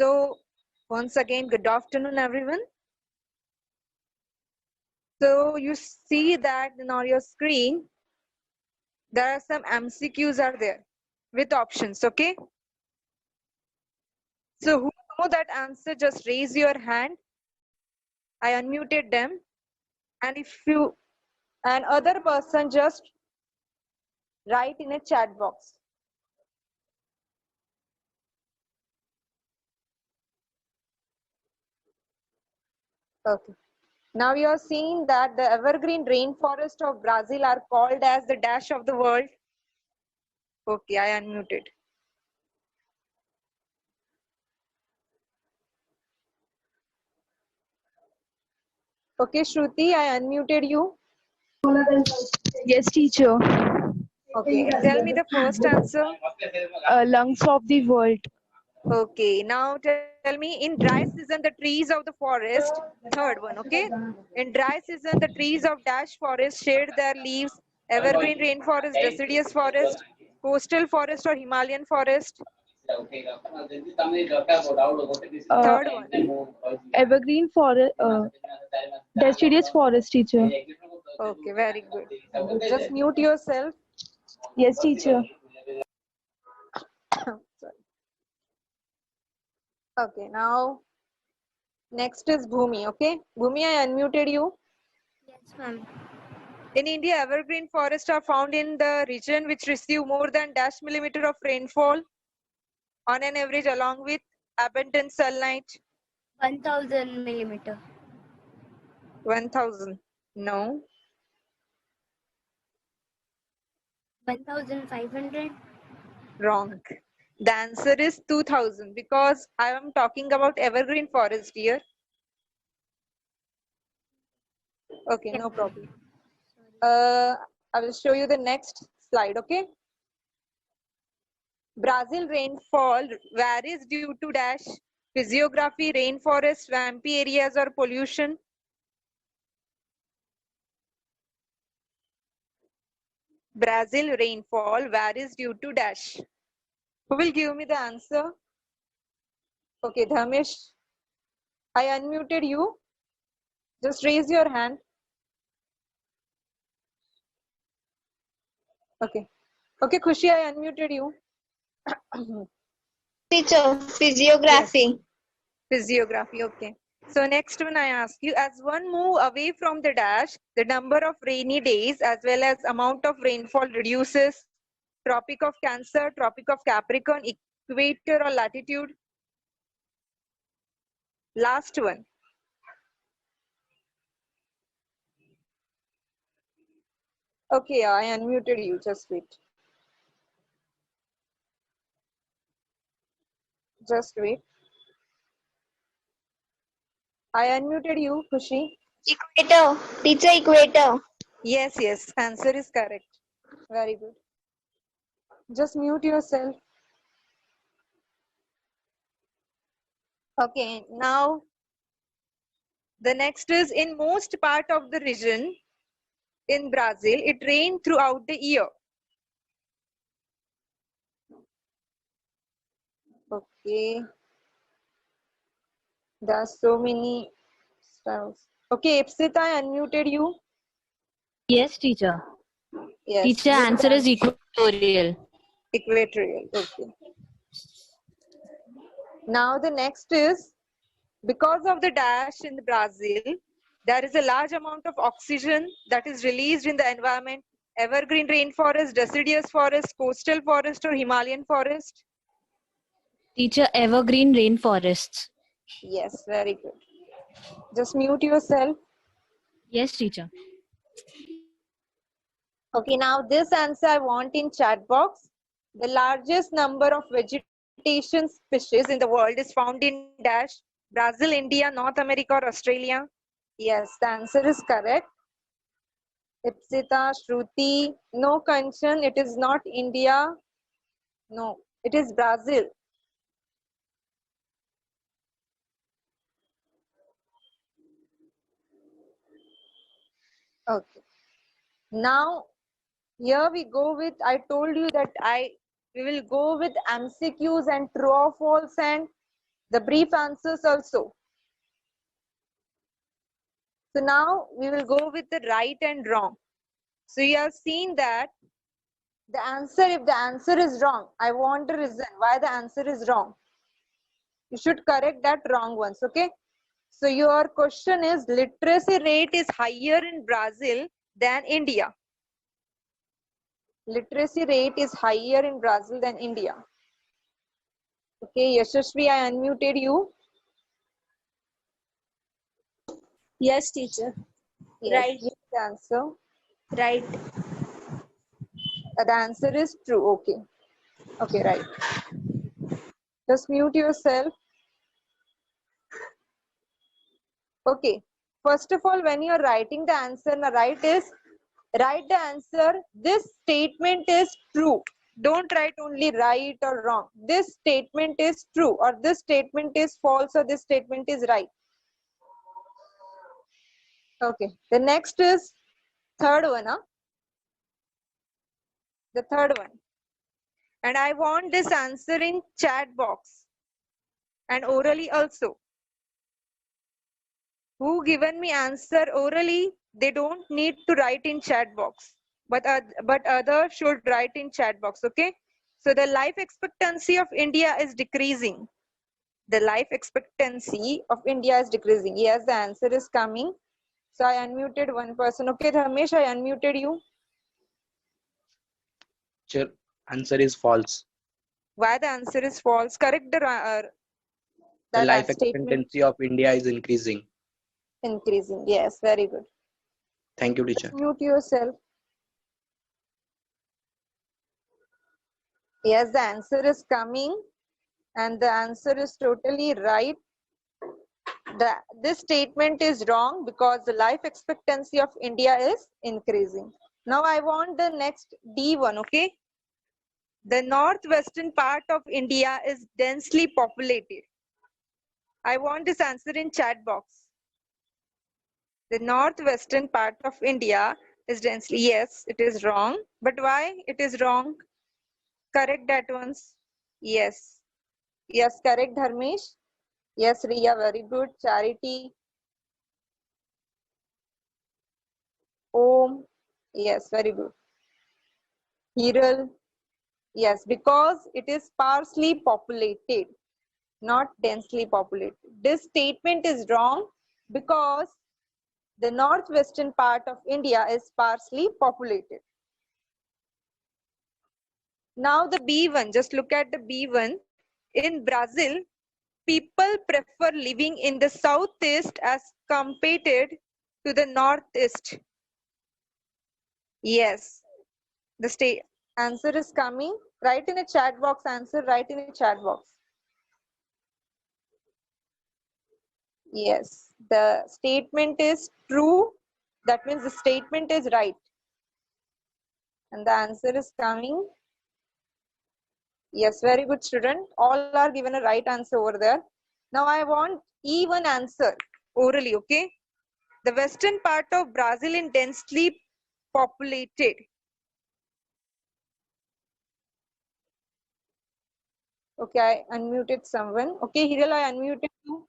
So once again, good afternoon, everyone. So you see that on your screen, there are some MCQs are there with options, okay? So who know that answer, just raise your hand. I unmuted them. And if you, and other person, just write in a chat box. Okay. Now you are seeing that the evergreen rainforest of Brazil are called as the dash of the world. Okay, I unmuted. Okay, Shruti, I unmuted you. Yes, teacher. Okay, tell me the first answer. Lungs of the world. Okay, now tell me, in dry season, the trees of the forest, third one, okay? In dry season, the trees of dash forest shade their leaves, evergreen rainforest, deciduous forest, coastal forest or Himalayan forest. Third one. Evergreen forest. Deciduous forest, teacher. Okay, very good. Just mute yourself. Yes, teacher. Sorry. Okay, now next is Bhumi, okay? Bhumi, I unmuted you. Yes, ma'am. In India, evergreen forests are found in the region which receive more than dash millimeter of rainfall on an average, along with abundant sunlight. 1000 millimeter. 1000. No. 1500. Wrong. The answer is 2000 because I am talking about evergreen forest here. Okay, no problem. I will show you the next slide, okay? Brazil rainfall varies due to dash physiography, rainforest, swampy areas or pollution. Brazil rainfall varies due to dash. Who will give me the answer? Okay, Dharmesh, I unmuted you. Just raise your hand. Okay. Okay, Khushi, I unmuted you. Teacher, physiography. Yes. Physiography, okay. So next one I ask you, as one move away from the dash, the number of rainy days as well as amount of rainfall reduces. Tropic of Cancer, Tropic of Capricorn, equator or latitude. Last one. Okay, I unmuted you, just wait. Just wait. I unmuted you, Khushi. Equator. Teacher, equator. Yes, yes, answer is correct. Very good. Just mute yourself. Okay, now the next is, in most part of the region in Brazil, it rains throughout the year. Okay. There are so many styles. Okay, Ipsita, I unmuted you. Yes, teacher. Yes. Teacher, answer is equatorial. Equatorial. Okay. Now the next is, because of the dash in Brazil, there is a large amount of oxygen that is released in the environment. Evergreen rainforest, deciduous forest, coastal forest or Himalayan forest. Teacher, evergreen rainforests. Yes, very good. Just mute yourself. Yes, teacher. Okay, now this answer I want in chat box. The largest number of vegetation species in the world is found in dash Brazil, India, North America or Australia. Yes, the answer is correct. Ipsita, Shruti, no, Kanchan, it is not India. No, it is Brazil. Okay. Now here we go with, I told you that we will go with MCQs and true or false and The brief answers also. So now we will go with the right and wrong. So you have seen that the answer, if the answer is wrong, I want a reason why the answer is wrong. You should correct that wrong ones, okay? So your question is, literacy rate is higher in Brazil than India. Literacy rate is higher in Brazil than India. Okay, Yashashvi, I unmuted you. Yes, teacher. Yes, Right. give the answer. Right. The answer is true. Okay. Okay, right. Just mute yourself. Okay. First of all, when you're writing the answer, write the answer. This statement is true. Don't write only right or wrong. This statement is true, or this statement is false, or this statement is right. Okay. The next is third one. The third one. And I want this answer in chat box and orally also. Who given me answer orally, they don't need to write in chat box, but others should write in chat box. Okay. So the life expectancy of India is decreasing. The life expectancy of India is decreasing. Yes, the answer is coming. So I unmuted one person. Okay, Ramesh, I unmuted you. Answer is false. Why the answer is false? Correct the The that life statement. expectancy of India is increasing. Increasing. Yes, very good. Thank you, teacher. Mute yourself. Yes, the answer is coming, and the answer is totally right. This statement is wrong because the life expectancy of India is increasing. Now I want the next D one, okay? The northwestern part of India is densely populated. I want this answer in chat box. The northwestern part of India is densely, yes, it is wrong. But why it is wrong? Correct that once. Yes. Yes, correct, Dharmesh. Yes, Riya, very good. Charity. Om. Yes, very good. Hiral. Yes, because it is sparsely populated, not densely populated. This statement is wrong because the northwestern part of India is sparsely populated. Now the B1, just look at the B1. In Brazil, people prefer living in the southeast as compared to the northeast. Yes, the state answer is coming. Write in a chat box answer, write in a chat box. Yes, the statement is true. That means the statement is right. And the answer is coming. Yes, very good, student. All are given a right answer over there. Now I want E1 answer orally, okay? The western part of Brazil is densely populated. Okay, I unmuted someone. Okay, Hiral, I unmuted you.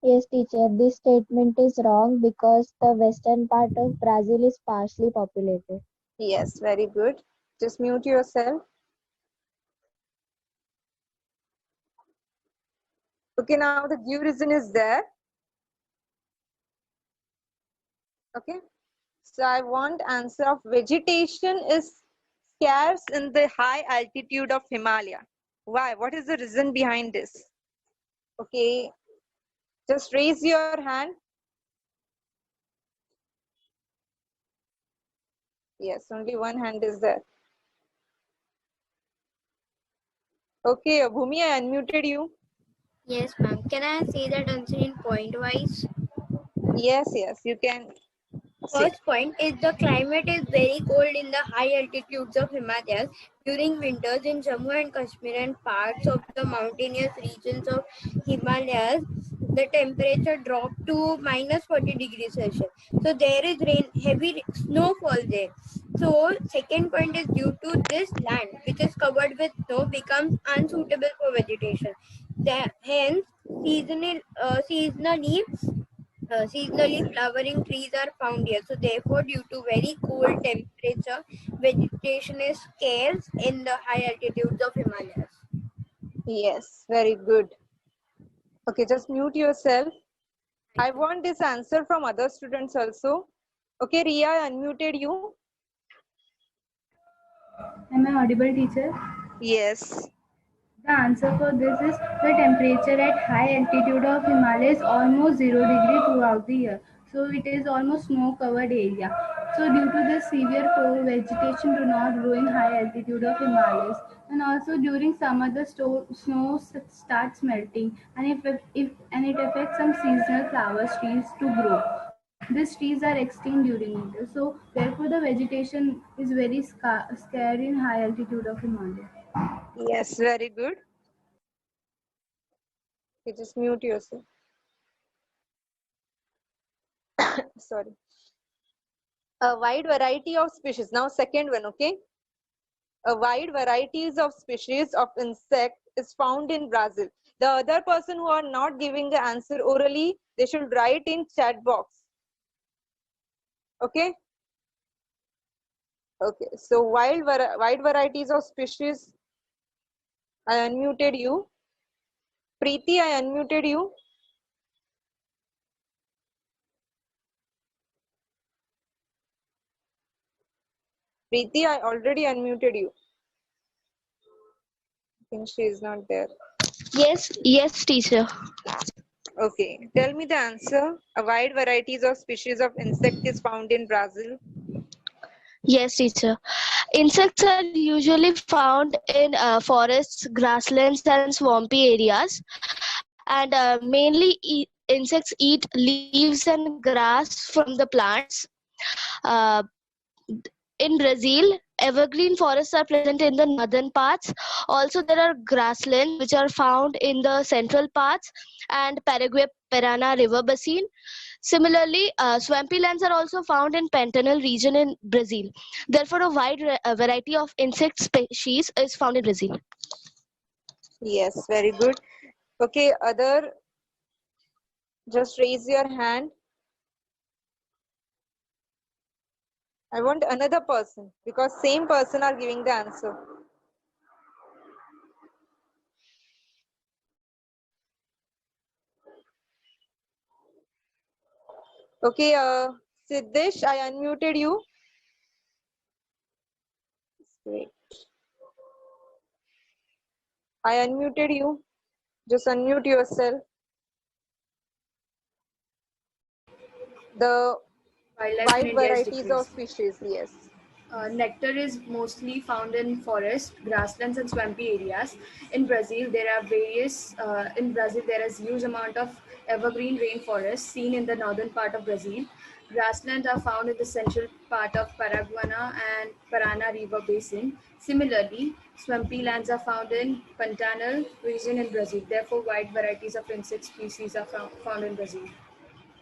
Yes, teacher, this statement is wrong because the western part of Brazil is sparsely populated. Yes, very good. Just mute yourself. Okay, now the due reason is there. Okay, so I want answer of vegetation is scarce in the high altitude of Himalaya. Why? What is the reason behind this? Okay, just raise your hand. Yes, only one hand is there. Okay, Bhumi, I unmuted you. Yes, ma'am. Can I say that answer in point wise? Yes, yes, you can say. First point is the climate is very cold in the high altitudes of Himalayas during winters in Jammu and Kashmir and parts of the mountainous regions of Himalayas. The temperature dropped to -40 degrees Celsius. So there is heavy snowfall there. So second point is due to this land which is covered with snow becomes unsuitable for vegetation. Hence, seasonally flowering trees are found here. So therefore, due to very cold temperature, vegetation is scarce in the high altitudes of Himalayas. Yes, very good. Okay, just mute yourself. I want this answer from other students also. Okay, Ria, I unmuted you. Am I audible, teacher? Yes. The answer for this is the temperature at high altitude of Himalaya is almost 0 degree throughout the year. So it is almost snow covered area. So due to this severe cold, vegetation do not grow in high altitude of Himalayas. And also during summer the snow starts melting and if it affects some seasonal flowers trees to grow. These trees are extinct during winter. So therefore the vegetation is very scarce in high altitude of Himalaya. Yes, very good. Okay, just mute yourself. Sorry. A wide variety of species. Now, second one, okay? A wide varieties of species of insect is found in Brazil. The other person who are not giving the answer orally, they should write in chat box. Okay? Okay, so wide varieties of species. I unmuted you. Preeti, I unmuted you. Preeti, I already unmuted you. I think she is not there. Yes, teacher. Okay, tell me the answer. A wide varieties of species of insect is found in Brazil. Yes, teacher. Insects are usually found in forests, grasslands, and swampy areas, and mainly insects eat leaves and grass from the plants. Uh, in Brazil, evergreen forests are present in the northern parts. Also, there are grasslands which are found in the central parts and Paraguay Parana River basin. Similarly, swampy lands are also found in Pantanal region in Brazil. Therefore, a wide variety of insect species is found in Brazil. Yes, very good. Okay, other, just raise your hand. I want another person because same person are giving the answer. Okay, Siddesh, I unmuted you. Wait. I unmuted you. Just unmute yourself. The Wildlife in wide India is varieties of decreasing. species, yes. Nectar is mostly found in forest, grasslands, and swampy areas. In Brazil, there are there is huge amount of evergreen rainforest seen in the northern part of Brazil. Grasslands are found in the central part of Paraguana and Parana River basin. Similarly, swampy lands are found in Pantanal region in Brazil. Therefore, wide varieties of insect species are found in Brazil.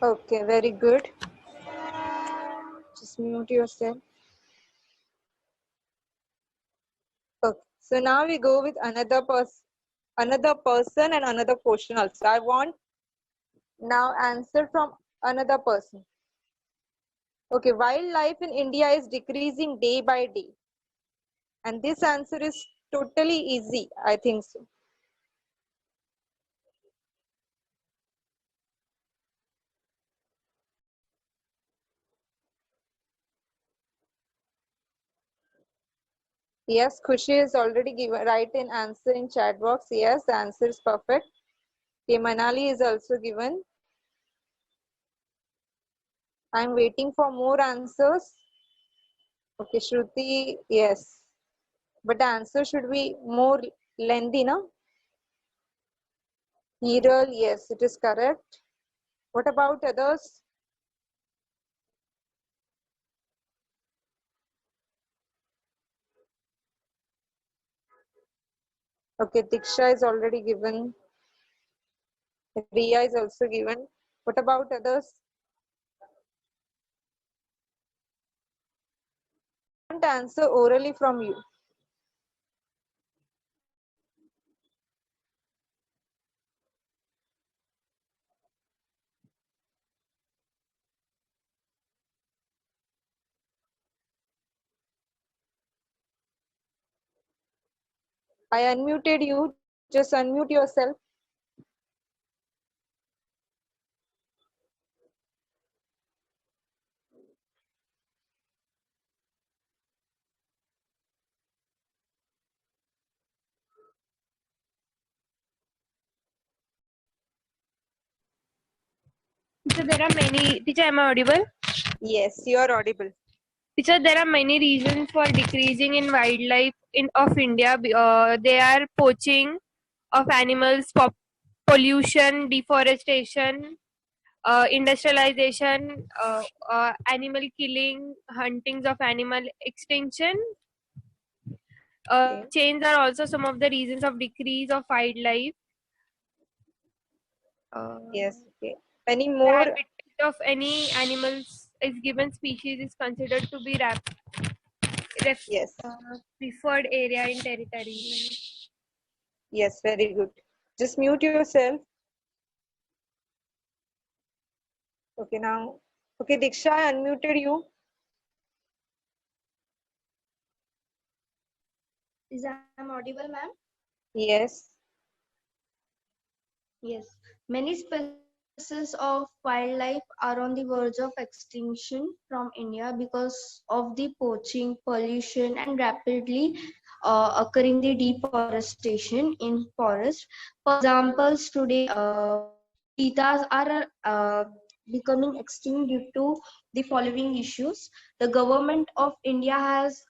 Okay, very good. Just mute yourself. Okay, so now we go with another person and another question also. I want now answer from another person. Okay, wildlife in India is decreasing day by day. And this answer is totally easy, I think so. Yes, Khushi is already given right in answer in chat box. Yes, the answer is perfect. Okay, Manali is also given. I'm waiting for more answers. Okay, Shruti, yes. But the answer should be more lengthy, no? Hiral, yes, it is correct. What about others? Okay, Diksha is already given. Riya is also given. What about others? answer orally from you. I unmuted you. Just unmute yourself. Teacher, there are many. Teacher, am I audible? Yes, you are audible. Teacher, there are many reasons for decreasing in wildlife of India. They are poaching of animals, pollution, deforestation, industrialization, animal killing, huntings of animal extinction. Okay. Chains are also some of the reasons of decrease of wildlife. Yes. Okay. Any more? Habitat of any animals is given species is considered to be Yes. preferred area in territory. Yes. Very good. Just mute yourself. Okay. Now. Okay, Diksha, I unmuted you. Is I'm audible, ma'am? Yes. Yes. Many species of wildlife are on the verge of extinction from India because of the poaching, pollution, and rapidly occurring the deforestation in forest. For examples, today cheetahs are becoming extinct due to the following issues. The government of India has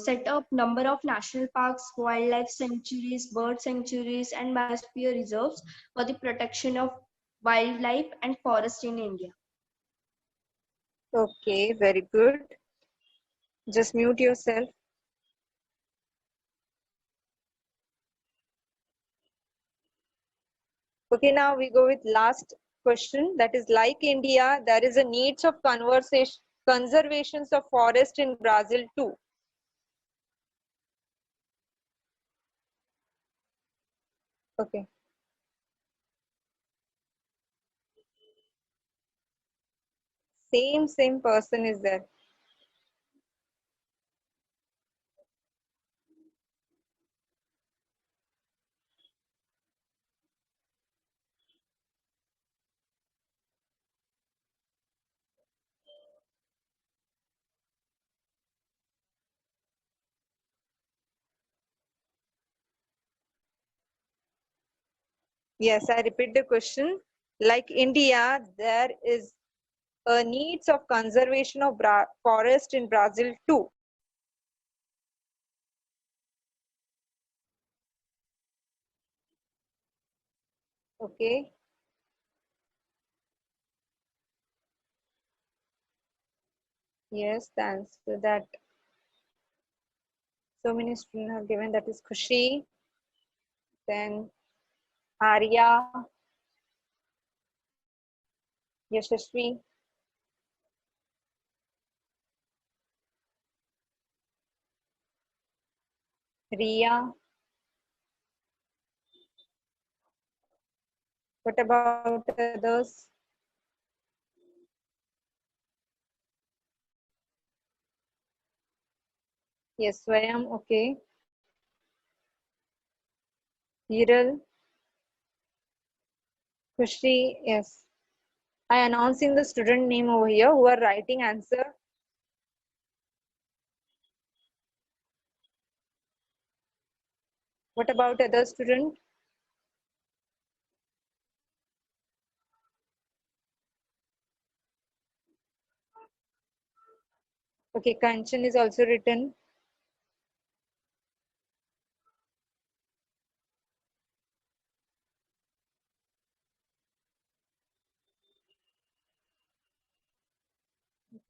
set up number of national parks, wildlife sanctuaries, bird sanctuaries, and biosphere reserves for the protection of wildlife and forest in India. Okay. Very good. Just mute yourself. Okay, now we go with last question. That is, like India, there is a needs of conservations of forest in Brazil too. Okay. Same person is there. Yes, I repeat the question. Like India, there is a needs of conservation of forest in Brazil too. Okay. Yes, the answer that so many students have given, that is Khushi, then Arya, Yashasvi, Riya. What about others? Yes, Swayam, okay. Hiral, Khushi, yes. I announcing the student name over here who are writing answer. What about other student? Okay, Kanchan is also written.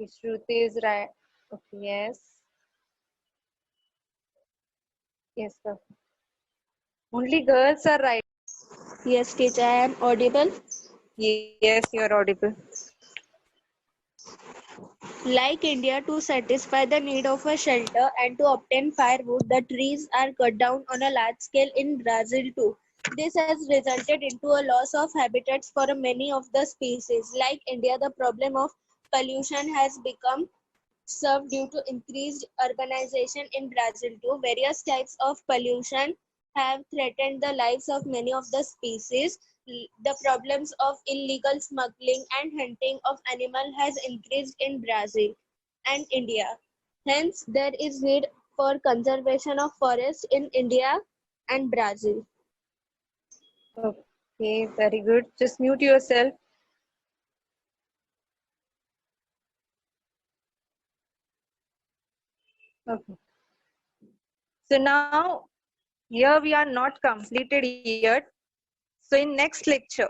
Okay, Shruti is right. Okay, yes. Yes, sir. Only girls are right. Yes, teacher, I am audible. Yes, you are audible. Like India, to satisfy the need of a shelter and to obtain firewood, the trees are cut down on a large scale in Brazil too. This has resulted into a loss of habitats for many of the species. Like India, the problem of pollution has become served due to increased urbanization in Brazil too. Various types of pollution have threatened the lives of many of the species. The problems of illegal smuggling and hunting of animal has increased in Brazil and India. Hence, there is need for conservation of forests in India and Brazil. Okay, very good. Just mute yourself. Okay. So now, here we are not completed yet. So in next lecture,